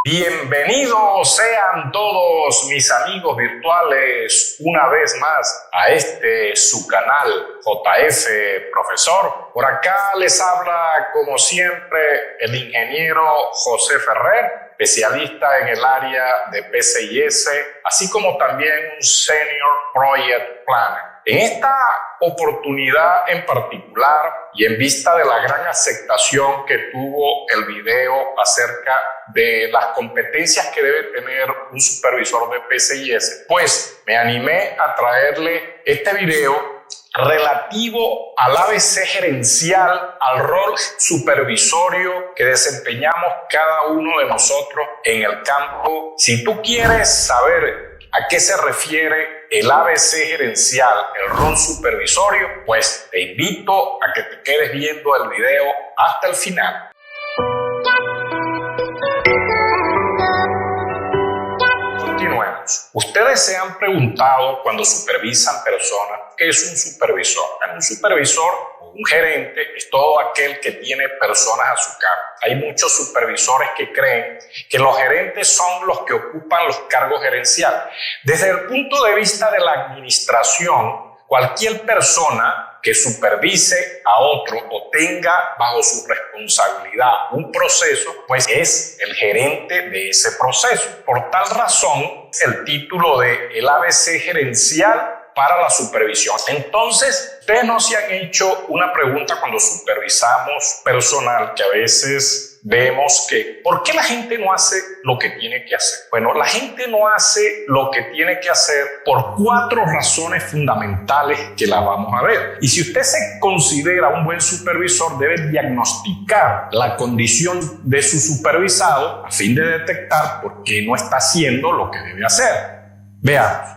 Bienvenidos sean todos mis amigos virtuales una vez más a su canal JF Profesor. Por acá les habla como siempre el ingeniero José Ferrer, especialista en el área de PCIS, así como también un Senior Project Planner. En esta oportunidad en particular y en vista de la gran aceptación que tuvo el video acerca de las competencias que debe tener un supervisor de PCIS, pues me animé a traerle este video relativo al ABC gerencial, al rol supervisorio que desempeñamos cada uno de nosotros en el campo. Si tú quieres saber a qué se refiere el ABC gerencial, el rol supervisorio, pues te invito a que te quedes viendo el video hasta el final. Continuemos. Ustedes se han preguntado cuando supervisan personas, ¿qué es un supervisor? Un supervisor, un gerente, es todo aquel que tiene personas a su cargo. Hay muchos supervisores que creen que los gerentes son los que ocupan los cargos gerenciales. Desde el punto de vista de la administración, cualquier persona que supervise a otro o tenga bajo su responsabilidad un proceso, pues es el gerente de ese proceso. Por tal razón, el título de el ABC gerencial para la supervisión. Entonces, ustedes no se han hecho una pregunta cuando supervisamos personal, que a veces vemos que ¿por qué la gente no hace lo que tiene que hacer? Bueno, la gente no hace lo que tiene que hacer por 4 razones fundamentales que la vamos a ver. Y si usted se considera un buen supervisor, debe diagnosticar la condición de su supervisado a fin de detectar por qué no está haciendo lo que debe hacer. Veamos.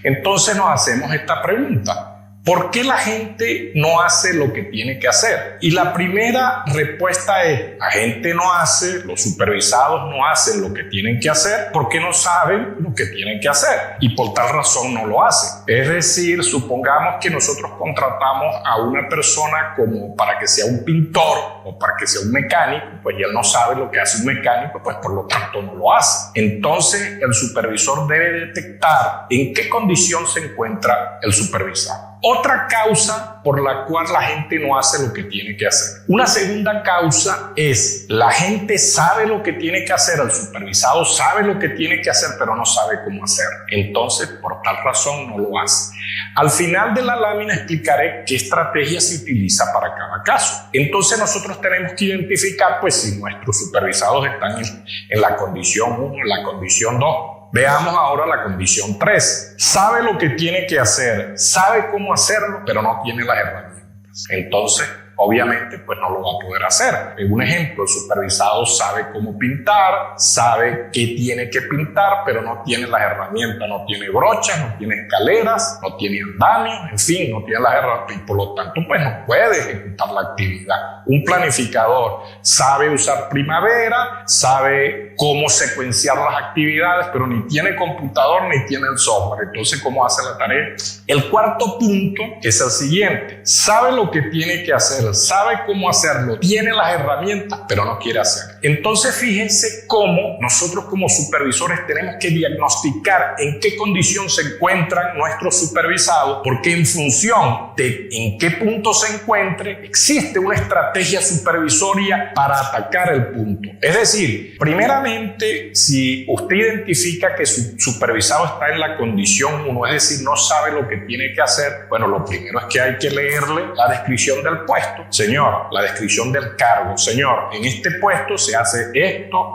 Entonces nos hacemos esta pregunta: ¿por qué la gente no hace lo que tiene que hacer? Y la primera respuesta es: la gente no hace, los supervisados no hacen lo que tienen que hacer porque no saben lo que tienen que hacer y por tal razón no lo hacen. Es decir, supongamos que nosotros contratamos a una persona como para que sea un pintor o para que sea un mecánico, pues él no sabe lo que hace un mecánico, pues por lo tanto no lo hace. Entonces el supervisor debe detectar en qué condición se encuentra el supervisado. Otra causa por la cual la gente no hace lo que tiene que hacer. Una segunda causa es: la gente sabe lo que tiene que hacer, el supervisado sabe lo que tiene que hacer, pero no sabe cómo hacer. Entonces, por tal razón, no lo hace. Al final de la lámina explicaré qué estrategia se utiliza para cada caso. Entonces, nosotros tenemos que identificar, pues, si nuestros supervisados están en la condición 1, en la condición 2. Veamos ahora la condición 3. Sabe lo que tiene que hacer, sabe cómo hacerlo, pero no tiene las herramientas. Entonces, obviamente, pues no lo va a poder hacer. En un ejemplo, el supervisado sabe cómo pintar, sabe qué tiene que pintar, pero no tiene las herramientas, no tiene brochas, no tiene escaleras, no tiene andamios, en fin, no tiene las herramientas y por lo tanto, pues no puede ejecutar la actividad. Un planificador sabe usar Primavera, sabe cómo secuenciar las actividades, pero ni tiene computador ni tiene el software. Entonces, ¿cómo hace la tarea? El cuarto punto es el siguiente: sabe lo que tiene que hacer, sabe cómo hacerlo, tiene las herramientas, pero no quiere hacer. Entonces, fíjense cómo nosotros como supervisores tenemos que diagnosticar en qué condición se encuentran nuestros supervisados, porque en función de en qué punto se encuentre, existe una estrategia supervisoria para atacar el punto. Es decir, primeramente, si usted identifica que su supervisado está en la condición 1, es decir, no sabe lo que tiene que hacer, bueno, lo primero es que hay que leerle la descripción del puesto. Señor, la descripción del cargo. Señor, en este puesto se hace esto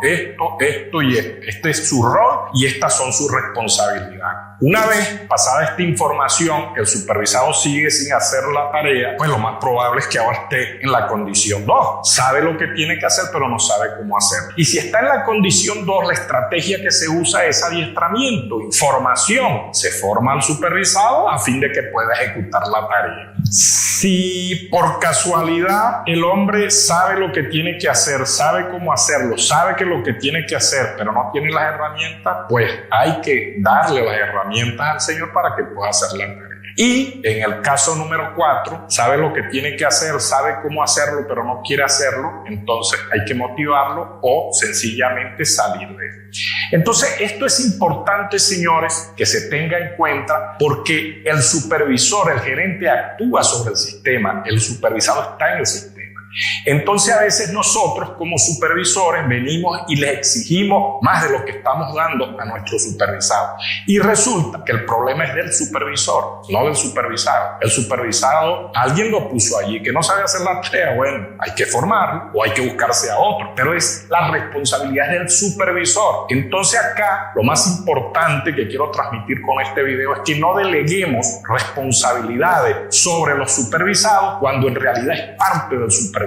y esto. Este es su rol y estas son sus responsabilidades. Una vez pasada esta información, que el supervisado sigue sin hacer la tarea, pues lo más probable es que ahora esté en la condición 2. Sabe lo que tiene que hacer, pero no sabe cómo hacerlo. Y si está en la condición 2, la estrategia que se usa es adiestramiento, información. Se forma al supervisado a fin de que pueda ejecutar la tarea. Si por casualidad el hombre sabe lo que tiene que hacer, sabe cómo hacerlo, sabe que lo que tiene que hacer, pero no tiene las herramientas, pues hay que darle las herramientas al señor para que pueda hacer la tarea. Y en el caso número 4, sabe lo que tiene que hacer, sabe cómo hacerlo, pero no quiere hacerlo, entonces hay que motivarlo o sencillamente salir de él. Entonces, esto es importante, señores, que se tenga en cuenta porque el supervisor, el gerente actúa sobre el sistema, el supervisado está en el sistema. Entonces a veces nosotros como supervisores venimos y les exigimos más de lo que estamos dando a nuestro supervisado y resulta que el problema es del supervisor, no del supervisado. El supervisado, alguien lo puso allí que no sabe hacer la tarea, bueno, hay que formarlo o hay que buscarse a otro, pero es la responsabilidad del supervisor. Entonces acá lo más importante que quiero transmitir con este video es que no deleguemos responsabilidades sobre los supervisados cuando en realidad es parte del supervisor,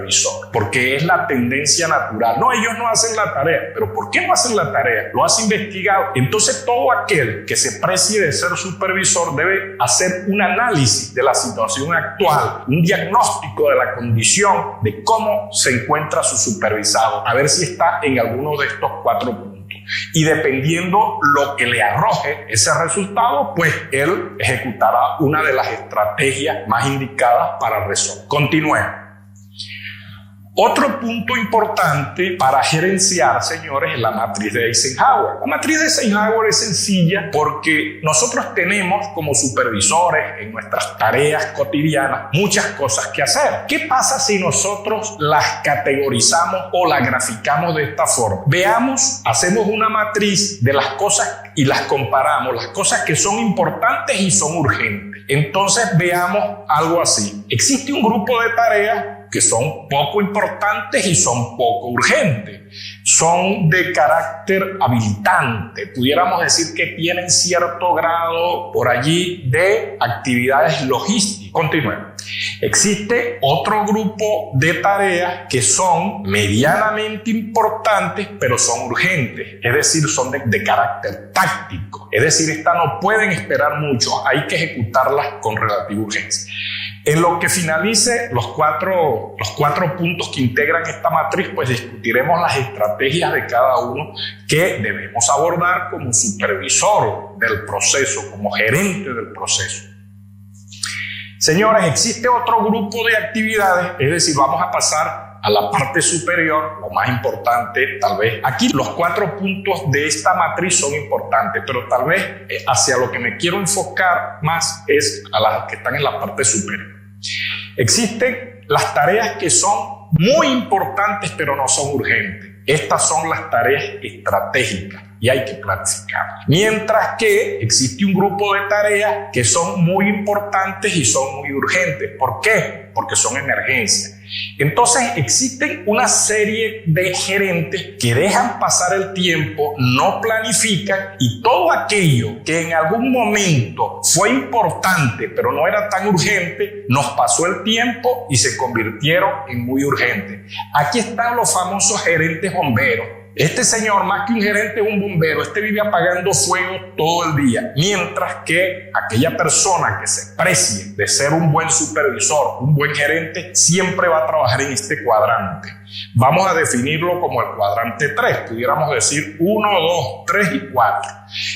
porque es la tendencia natural. No, ellos no hacen la tarea, pero ¿por qué no hacen la tarea? Lo has investigado. Entonces todo aquel que se precie de ser supervisor debe hacer un análisis de la situación actual, un diagnóstico de la condición de cómo se encuentra su supervisado, a ver si está en alguno de estos 4 puntos. Y dependiendo lo que le arroje ese resultado, pues él ejecutará una de las estrategias más indicadas para resolver. Continuemos. Otro punto importante para gerenciar, señores, es la matriz de Eisenhower. La matriz de Eisenhower es sencilla porque nosotros tenemos como supervisores en nuestras tareas cotidianas muchas cosas que hacer. ¿Qué pasa si nosotros las categorizamos o las graficamos de esta forma? Veamos, hacemos una matriz de las cosas y las comparamos, las cosas que son importantes y son urgentes. Entonces veamos algo así. Existe un grupo de tareas que son poco importantes y son poco urgentes. Son de carácter habilitante. Pudiéramos decir que tienen cierto grado por allí de actividades logísticas. Continuemos. Existe otro grupo de tareas que son medianamente importantes, pero son urgentes. Es decir, son de carácter táctico. Es decir, estas no pueden esperar mucho. Hay que ejecutarlas con relativa urgencia. En lo que finalice los cuatro puntos que integran esta matriz, pues discutiremos las estrategias de cada uno que debemos abordar como supervisor del proceso, como gerente del proceso. Señores, existe otro grupo de actividades, es decir, vamos a pasar a la parte superior, lo más importante tal vez. Aquí los 4 puntos de esta matriz son importantes, pero tal vez hacia lo que me quiero enfocar más es a las que están en la parte superior. Existen las tareas que son muy importantes, pero no son urgentes. Estas son las tareas estratégicas y hay que planificarlas. Mientras que existe un grupo de tareas que son muy importantes y son muy urgentes. ¿Por qué? Porque son emergencias. Entonces existen una serie de gerentes que dejan pasar el tiempo, no planifican y todo aquello que en algún momento fue importante pero no era tan urgente, nos pasó el tiempo y se convirtieron en muy urgentes. Aquí están los famosos gerentes bomberos. Este señor, más que un gerente, es un bombero. Este vive apagando fuego todo el día. Mientras que aquella persona que se precie de ser un buen supervisor, un buen gerente, siempre va a trabajar en este cuadrante. Vamos a definirlo como el cuadrante 3. Pudiéramos decir 1, 2, 3 y 4.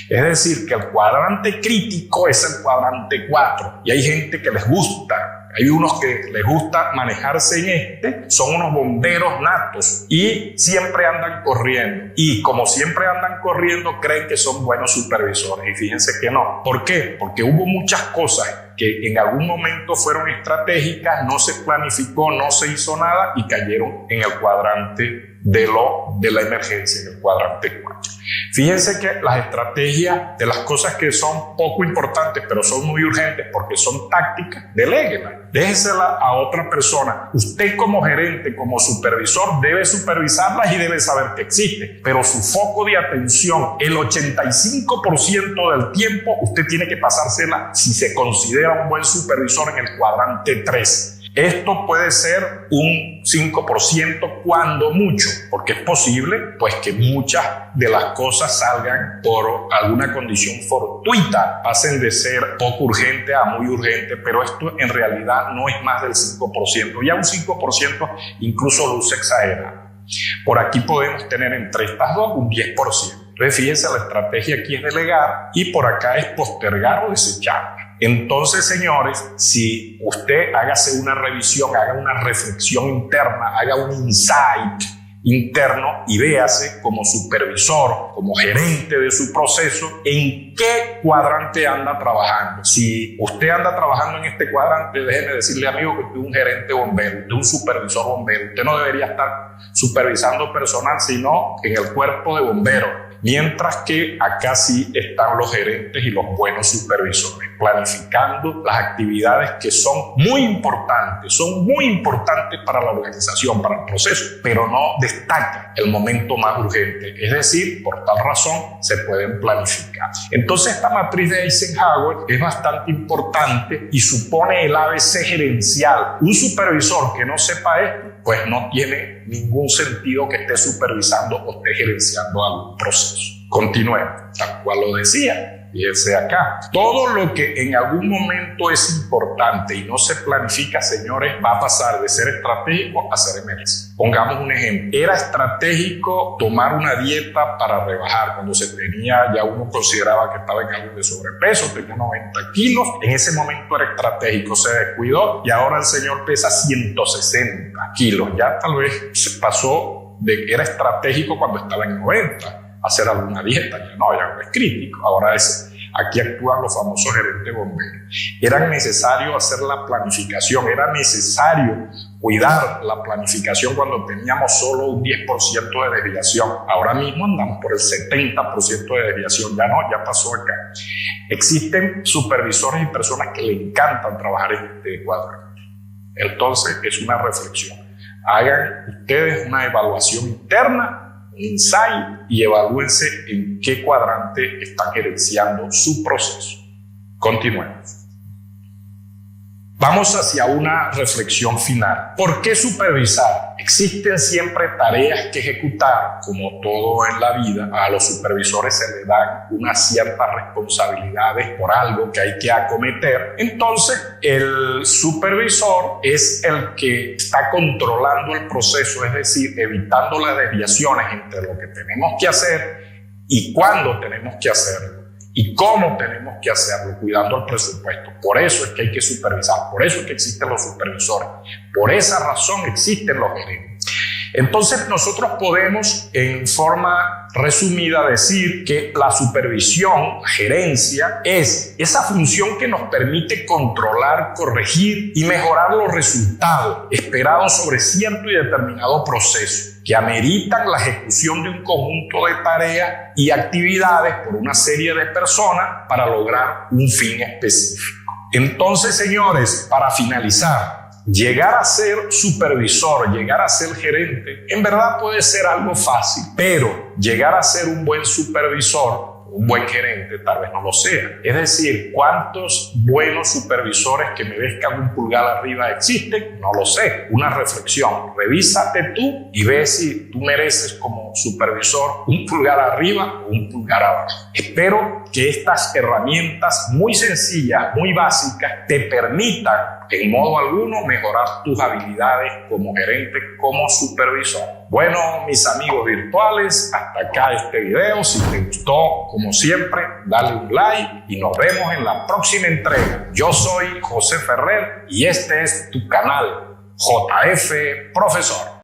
Es decir, que el cuadrante crítico es el cuadrante 4. Y hay gente que les gusta. Hay unos que les gusta manejarse en este, son unos bomberos natos y siempre andan corriendo. Y como siempre andan corriendo, creen que son buenos supervisores. Y fíjense que no. ¿Por qué? Porque hubo muchas cosas que en algún momento fueron estratégicas, no se planificó, no se hizo nada y cayeron en el cuadrante de la emergencia, en el cuadrante 4. Fíjense que las estrategias de las cosas que son poco importantes pero son muy urgentes porque son tácticas, deléguenlas, déjesela a otra persona. Usted como gerente, como supervisor, debe supervisarlas y debe saber que existen, pero su foco de atención, el 85% del tiempo, usted tiene que pasársela si se considera un buen supervisor en el cuadrante 3. Esto puede ser un 5% cuando mucho, porque es posible pues que muchas de las cosas salgan por alguna condición fortuita, pasen de ser poco urgente a muy urgente, pero esto en realidad no es más del 5%, ya un 5% incluso luce exagerado. Por aquí podemos tener entre estas dos un 10%. Entonces fíjense, la estrategia aquí es delegar y por acá es postergar o desechar. Entonces, señores, si usted hágase una revisión, haga una reflexión interna, haga un insight interno y véase como supervisor, como gerente de su proceso, en qué cuadrante anda trabajando. Si usted anda trabajando en este cuadrante, déjeme decirle, amigo, que usted es un gerente bombero, usted es un supervisor bombero. Usted no debería estar supervisando personal, sino en el cuerpo de bomberos. Mientras que acá sí están los gerentes y los buenos supervisores, planificando las actividades que son muy importantes para la organización, para el proceso, pero no destacan el momento más urgente. Es decir, por tal razón se pueden planificar. Entonces, esta matriz de Eisenhower es bastante importante y supone el ABC gerencial. Un supervisor que no sepa esto, pues no tiene ningún sentido que esté supervisando o esté gerenciando algún proceso. Continuemos, tal cual lo decía, fíjense acá. Todo lo que en algún momento es importante y no se planifica, señores, va a pasar de ser estratégico a ser emergencia. Pongamos un ejemplo. Era estratégico tomar una dieta para rebajar. Cuando se tenía, ya uno consideraba que estaba en algo de sobrepeso, tenía 90 kilos. En ese momento era estratégico, se descuidó y ahora el señor pesa 160 kilos. Ya tal vez se pasó de que era estratégico cuando estaba en 90. Hacer alguna dieta, ya no es crítico. Ahora aquí actúan los famosos gerentes bomberos. Era necesario hacer la planificación, era necesario cuidar la planificación cuando teníamos solo un 10% de desviación. Ahora mismo andamos por el 70% de desviación, ya pasó acá. Existen supervisores y personas que le encantan trabajar en este cuadrante. Entonces es una reflexión. Hagan ustedes una evaluación interna, insight, y evalúense en qué cuadrante están gerenciando su proceso. Continuemos. Vamos hacia una reflexión final. ¿Por qué supervisar? Existen siempre tareas que ejecutar, como todo en la vida. A los supervisores se les dan unas ciertas responsabilidades por algo que hay que acometer. Entonces, el supervisor es el que está controlando el proceso, es decir, evitando las desviaciones entre lo que tenemos que hacer y cuándo tenemos que hacerlo. Y cómo tenemos que hacerlo, cuidando el presupuesto. Por eso es que hay que supervisar, por eso es que existen los supervisores, por esa razón existen los gerentes. Entonces nosotros podemos en forma resumida decir que la supervisión, gerencia, es esa función que nos permite controlar, corregir y mejorar los resultados esperados sobre cierto y determinado proceso, que ameritan la ejecución de un conjunto de tareas y actividades por una serie de personas para lograr un fin específico. Entonces, señores, para finalizar, llegar a ser supervisor, llegar a ser gerente, en verdad puede ser algo fácil, pero llegar a ser un buen supervisor, un buen gerente, tal vez no lo sea. Es decir, ¿cuántos buenos supervisores que merezcan un pulgar arriba existen? No lo sé. Una reflexión. Revísate tú y ve si tú mereces como supervisor un pulgar arriba o un pulgar abajo. Espero que estas herramientas muy sencillas, muy básicas, te permitan en modo alguno mejorar tus habilidades como gerente, como supervisor. Bueno, mis amigos virtuales, hasta acá este video. Si te gustó, como siempre, dale un like y nos vemos en la próxima entrega. Yo soy José Ferrer y este es tu canal JF Profesor.